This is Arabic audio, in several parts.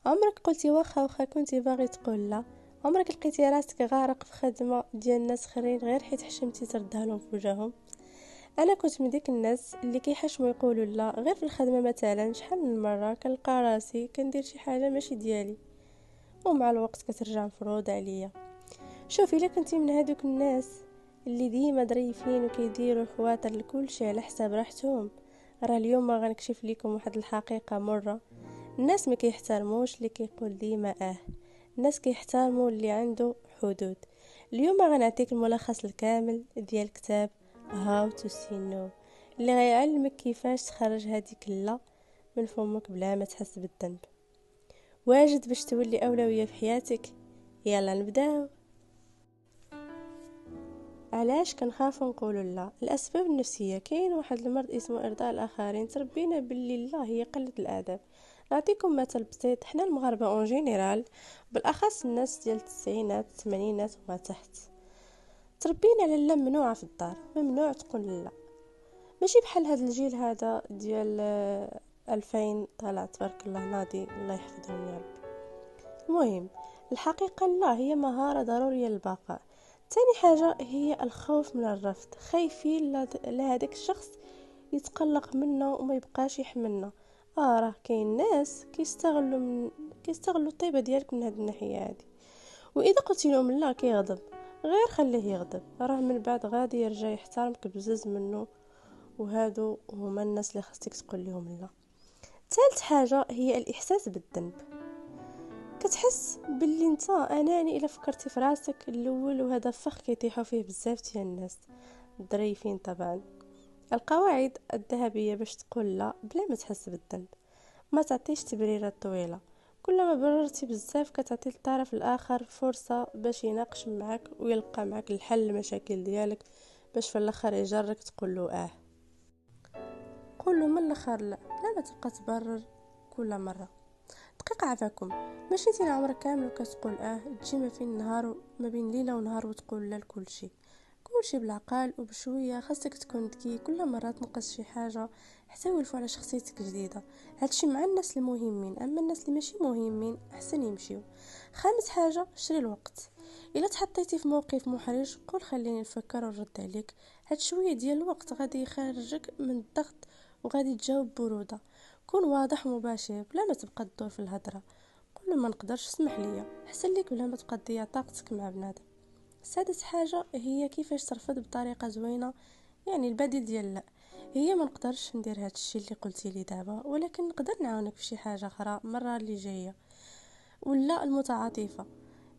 عمرك قلتي واخا كنتي باغي تقول لا؟ عمرك لقيتي راسك غارق في خدمه ديال ناس اخرين غير حيت حشمتي تردها لهم في وجههم؟ انا كنت من ديك الناس اللي كيحشموا يقولوا لا غير في الخدمه. مثلا شحال من مره كنلقى راسي كندير شي حاجه ماشي ديالي، ومع الوقت كترجع مفروض عليا. شوفي، الا كنتي من هادوك الناس اللي ديما ظريفين وكيديروا خواطر لكل شيء على حساب راحتهم، راه اليوم ما غنكشف لكم واحد الحقيقه مره. الناس ما كيحترموش اللي كيقول ديما الناس كيحترموا اللي عنده حدود. اليوم غنعطيك الملخص الكامل ديال كتاب هاو تو سي نو، اللي غيعلمك كيفاش تخرج هذيك لا من فمك بلا ما تحس بالذنب. واجد باش تولي اولويه في حياتك؟ يلا نبداو. علاش كنخافوا نقولوا لا؟ الاسباب النفسيه. كاين واحد المرض اسمه ارضاء الاخرين، تربينا باللي الله هي قله الادب. نعطيكم مثل بسيط، حنا المغاربه اون جينيرال، بالاخص الناس ديال التسعينات الثمانينات وما تحت، تربينا على لا ممنوعه في الدار، ممنوع تقول لا. ماشي بحال هذا الجيل هذا ديال 2000 طالع تبارك الله ناضي، الله يحفظهم يا ربي. المهم، الحقيقة لا هي مهارة ضرورية للبقاء. تاني حاجة هي الخوف من الرفض، خايفين لهذاك الشخص يتقلق منا وما يبقاش يحملنا. راه كاين ناس كيستغلوا الطيبة ديالك من هاد الناحية هادي، واذا قلت لهم لا كيغضب. غير خليه يغضب، راه من بعد غادي يرجع يحترمك بزز منه. وهادو هما الناس اللي خاصك تقول لهم لا. ثالث حاجة هي الإحساس بالذنب. كتحس باللي انت اناني الا فكرتي في راسك الاول، وهذا فخ كيطيحوا فيه بزاف ديال الناس ظريفين طبعا. القواعد الذهبيه باش تقول لا بلا ما تحس بالذنب: ما تعطيش تبريرات طويله. كل ما بررتي بزاف كتعطي الطرف الاخر فرصه باش يناقش معك ويلقى معك الحل للمشاكل ديالك، باش في الاخر يجرك تقول له قول له من الاخر لا، بلا ما تبقى تبرر كل مره. دقيقة عفاكم، ماشي انتي عمرك كامل وكتقول تجي ما بين ليلة ونهار وتقول لا لكل شيء. كل شيء بالعقل وبشوية. خاصك تكون ذكي، كل مرة تنقص شي حاجة حتى يولفوا على شخصيتك جديدة. هادشي مع الناس المهمين، اما الناس اللي ماشي مهمين احسن يمشيو. خامس حاجة، شري الوقت. الا تحطيتي في موقف محرج قول خليني نفكر ونرد عليك. هاد شوية ديال الوقت غادي يخرجك من الضغط وغادي تجاوب برودة. كون واضح ومباشر بلا ما تبقى تدور في الهضره. قول ما نقدرش، اسمح لي، احسن ليك بلا ما تبقى تضيع طاقتك مع بنادم. سادس حاجه هي كيفاش ترفض بطريقه زوينه. يعني البديل ديال لا هي: ما نقدرش ندير هاد الشيء اللي قلتي لي دابا، ولكن نقدر نعاونك في شي حاجه اخرى المره اللي جايه. ولا المتعاطفه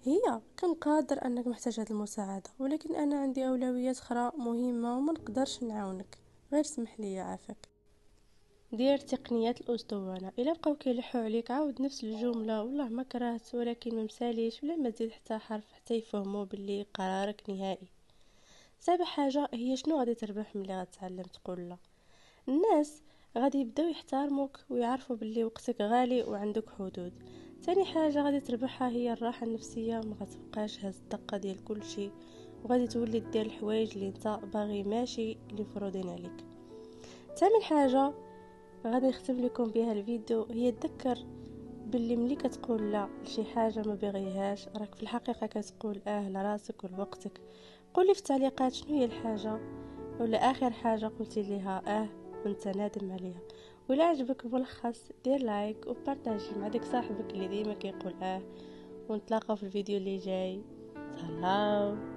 هي: كان قادر انك محتاج هاد المساعده، ولكن انا عندي اولويات اخرى مهمه وما نقدرش نعاونك، غير سمح لي عافاك. دير تقنيات الاسطوانه. الا بقاو كيلحوا عليك عاود نفس الجمله: والله ما كرهت ولكن ما مساليش، بلا ما تزيد حتى حرف حتى يفهموا باللي قرارك نهائي. سابع حاجه هي: شنو غادي تربح ملي غتعلم تقول لا؟ الناس غادي يبداو يحترموك ويعرفوا باللي وقتك غالي وعندك حدود. تاني حاجه غادي تربحها هي الراحه النفسيه، ما غتبقاش هز الدقه ديال كل شيء، وغادي تولي دير الحوايج اللي انت باغي ماشي اللي مفروضين عليك. ثامن حاجه غادي نختم لكم بها الفيديو هي: تذكر باللي ملي كتقول لا لشي حاجه ما بغيهاش راك في الحقيقه كتقول لراسك ولوقتك. قولي في التعليقات شنو هي الحاجه ولا اخر حاجه قلتي ليها وانت نادم عليها. ولا عجبك الملخص دير لايك وبارطاجي مع داك صاحبك اللي ديما كيقول ونتلاقاو في الفيديو اللي جاي. سلام.